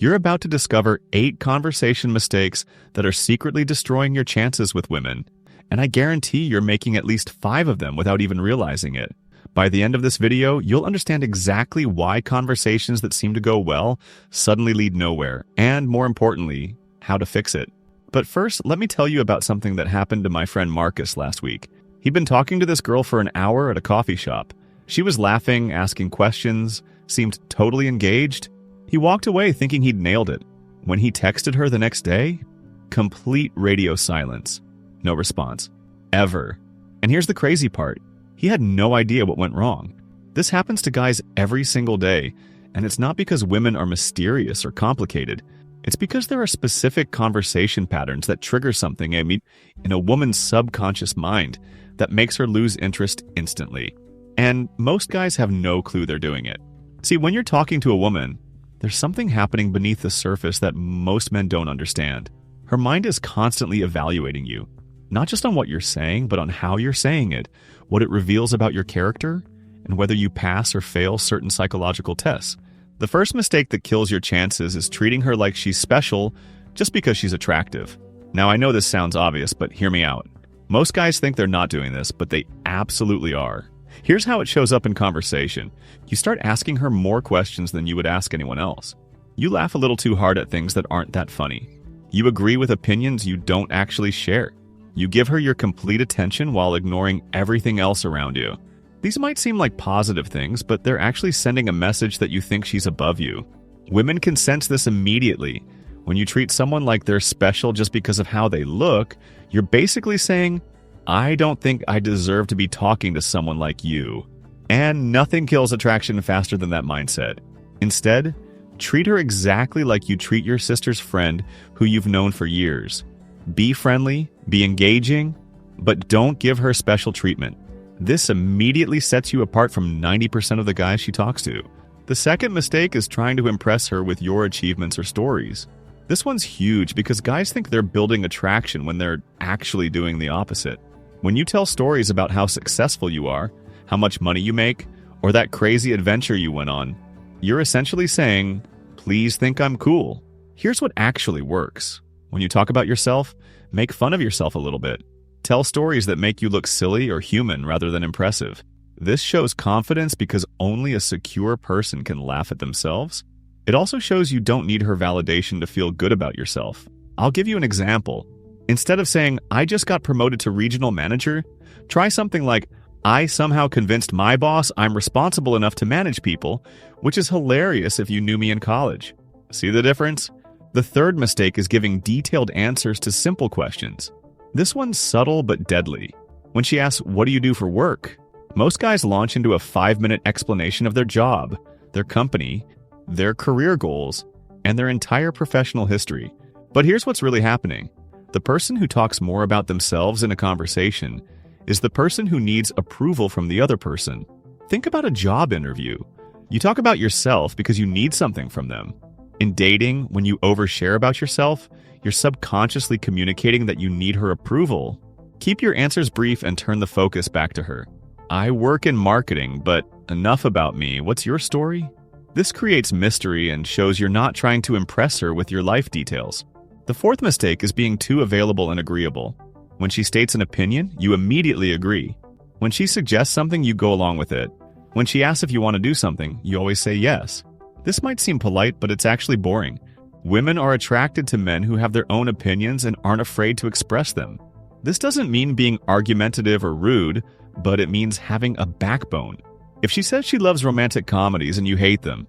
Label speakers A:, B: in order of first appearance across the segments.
A: You're about to discover 8 conversation mistakes that are secretly destroying your chances with women. And I guarantee you're making at least 5 of them without even realizing it. By the end of this video, you'll understand exactly why conversations that seem to go well suddenly lead nowhere, and more importantly, how to fix it. But first, let me tell you about something that happened to my friend Marcus last week. He'd been talking to this girl for an hour at a coffee shop. She was laughing, asking questions, seemed totally engaged. He walked away thinking he'd nailed it. When he texted her the next day, complete radio silence. No response. Ever. And here's the crazy part. He had no idea what went wrong. This happens to guys every single day, and it's not because women are mysterious or complicated. It's because there are specific conversation patterns that trigger something in a woman's subconscious mind that makes her lose interest instantly. And most guys have no clue they're doing it. See, when you're talking to a woman, there's something happening beneath the surface that most men don't understand. Her mind is constantly evaluating you, not just on what you're saying, but on how you're saying it, what it reveals about your character, and whether you pass or fail certain psychological tests. The first mistake that kills your chances is treating her like she's special just because she's attractive. Now, I know this sounds obvious, but hear me out. Most guys think they're not doing this, but they absolutely are. Here's how it shows up in conversation. You start asking her more questions than you would ask anyone else. You laugh a little too hard at things that aren't that funny. You agree with opinions you don't actually share. You give her your complete attention while ignoring everything else around you. These might seem like positive things, but they're actually sending a message that you think she's above you. Women can sense this immediately. When you treat someone like they're special just because of how they look, you're basically saying, I don't think I deserve to be talking to someone like you. And nothing kills attraction faster than that mindset. Instead, treat her exactly like you treat your sister's friend who you've known for years. Be friendly, be engaging, but don't give her special treatment. This immediately sets you apart from 90% of the guys she talks to. The second mistake is trying to impress her with your achievements or stories. This one's huge because guys think they're building attraction when they're actually doing the opposite. When you tell stories about how successful you are, how much money you make, or that crazy adventure you went on, you're essentially saying, please think I'm cool. Here's what actually works. When you talk about yourself, make fun of yourself a little bit. Tell stories that make you look silly or human rather than impressive. This shows confidence because only a secure person can laugh at themselves. It also shows you don't need her validation to feel good about yourself. I'll give you an example. Instead of saying, I just got promoted to regional manager, try something like, I somehow convinced my boss I'm responsible enough to manage people, which is hilarious if you knew me in college. See the difference? The third mistake is giving detailed answers to simple questions. This one's subtle but deadly. When she asks, what do you do for work? Most guys launch into a 5-minute explanation of their job, their company, their career goals, and their entire professional history. But here's what's really happening. The person who talks more about themselves in a conversation is the person who needs approval from the other person. Think about a job interview. You talk about yourself because you need something from them. In dating, when you overshare about yourself, you're subconsciously communicating that you need her approval. Keep your answers brief and turn the focus back to her. I work in marketing, but enough about me. What's your story? This creates mystery and shows you're not trying to impress her with your life details. The fourth mistake is being too available and agreeable. When she states an opinion, you immediately agree. When she suggests something, you go along with it. When she asks if you want to do something, you always say yes. This might seem polite, but it's actually boring. Women are attracted to men who have their own opinions and aren't afraid to express them. This doesn't mean being argumentative or rude, but it means having a backbone. If she says she loves romantic comedies and you hate them,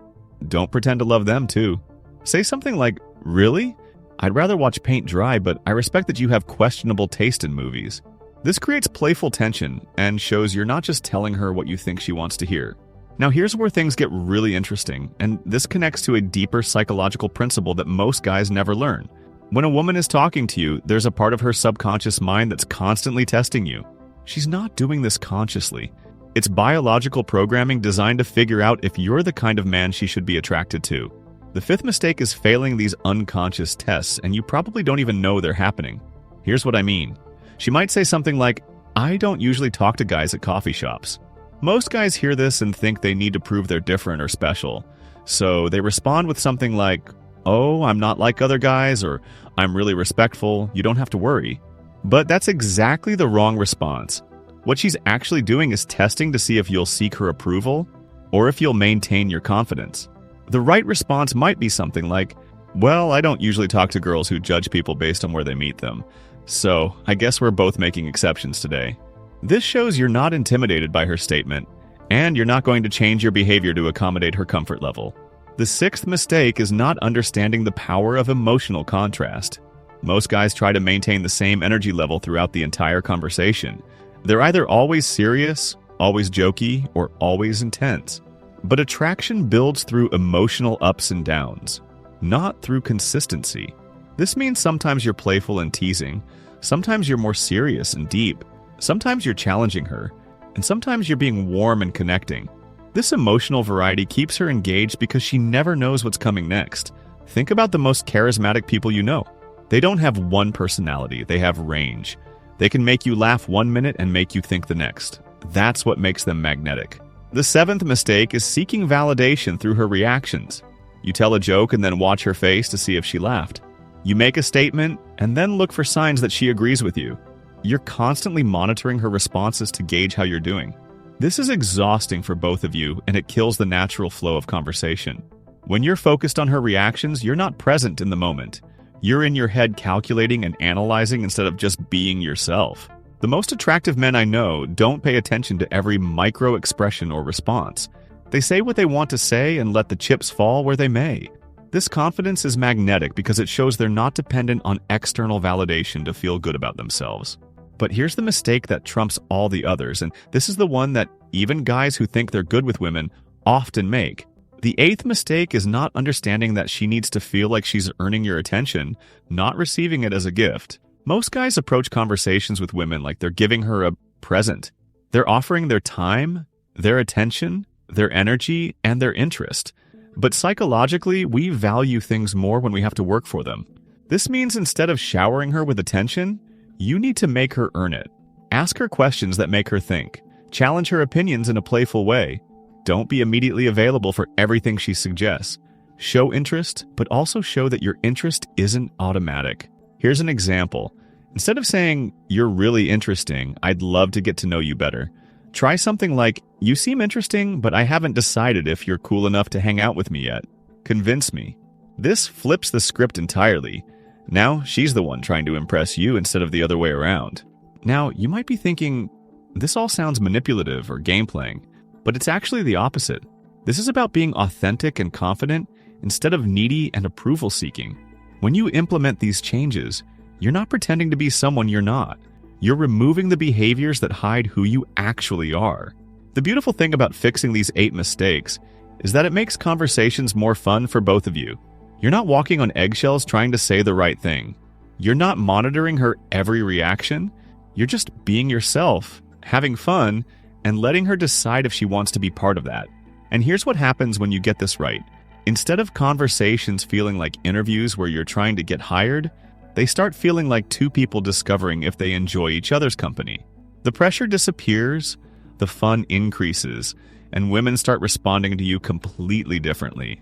A: don't pretend to love them too. Say something like, really? I'd rather watch paint dry, but I respect that you have questionable taste in movies. This creates playful tension and shows you're not just telling her what you think she wants to hear. Now here's where things get really interesting, and this connects to a deeper psychological principle that most guys never learn. When a woman is talking to you, there's a part of her subconscious mind that's constantly testing you. She's not doing this consciously. It's biological programming designed to figure out if you're the kind of man she should be attracted to. The fifth mistake is failing these unconscious tests, and you probably don't even know they're happening. Here's what I mean. She might say something like, I don't usually talk to guys at coffee shops. Most guys hear this and think they need to prove they're different or special. So they respond with something like, "Oh, I'm not like other guys," or "I'm really respectful, you don't have to worry." But that's exactly the wrong response. What she's actually doing is testing to see if you'll seek her approval or if you'll maintain your confidence. The right response might be something like, "Well, I don't usually talk to girls who judge people based on where they meet them, so I guess we're both making exceptions today." This shows you're not intimidated by her statement, and you're not going to change your behavior to accommodate her comfort level. The sixth mistake is not understanding the power of emotional contrast. Most guys try to maintain the same energy level throughout the entire conversation. They're either always serious, always jokey, or always intense. But attraction builds through emotional ups and downs, not through consistency. This means sometimes you're playful and teasing, sometimes you're more serious and deep, sometimes you're challenging her, and sometimes you're being warm and connecting. This emotional variety keeps her engaged because she never knows what's coming next. Think about the most charismatic people you know. They don't have one personality, they have range. They can make you laugh 1 minute and make you think the next. That's what makes them magnetic. The seventh mistake is seeking validation through her reactions. You tell a joke and then watch her face to see if she laughed. You make a statement and then look for signs that she agrees with you. You're constantly monitoring her responses to gauge how you're doing. This is exhausting for both of you, and it kills the natural flow of conversation. When you're focused on her reactions, you're not present in the moment. You're in your head calculating and analyzing instead of just being yourself. The most attractive men I know don't pay attention to every micro expression or response. They say what they want to say and let the chips fall where they may. This confidence is magnetic because it shows they're not dependent on external validation to feel good about themselves. But here's the mistake that trumps all the others, and this is the one that even guys who think they're good with women often make. The eighth mistake is not understanding that she needs to feel like she's earning your attention, not receiving it as a gift. Most guys approach conversations with women like they're giving her a present. They're offering their time, their attention, their energy, and their interest. But psychologically, we value things more when we have to work for them. This means instead of showering her with attention, you need to make her earn it. Ask her questions that make her think. Challenge her opinions in a playful way. Don't be immediately available for everything she suggests. Show interest, but also show that your interest isn't automatic. Here's an example. Instead of saying, "You're really interesting, I'd love to get to know you better," try something like, "You seem interesting, but I haven't decided if you're cool enough to hang out with me yet. Convince me." This flips the script entirely. Now she's the one trying to impress you instead of the other way around. Now, you might be thinking, this all sounds manipulative or game-playing, but it's actually the opposite. This is about being authentic and confident instead of needy and approval-seeking. When you implement these changes, you're not pretending to be someone you're not. You're removing the behaviors that hide who you actually are. The beautiful thing about fixing these 8 mistakes is that it makes conversations more fun for both of you. You're not walking on eggshells trying to say the right thing. You're not monitoring her every reaction. You're just being yourself, having fun, and letting her decide if she wants to be part of that. And here's what happens when you get this right. Instead of conversations feeling like interviews where you're trying to get hired, they start feeling like two people discovering if they enjoy each other's company. The pressure disappears, the fun increases, and women start responding to you completely differently.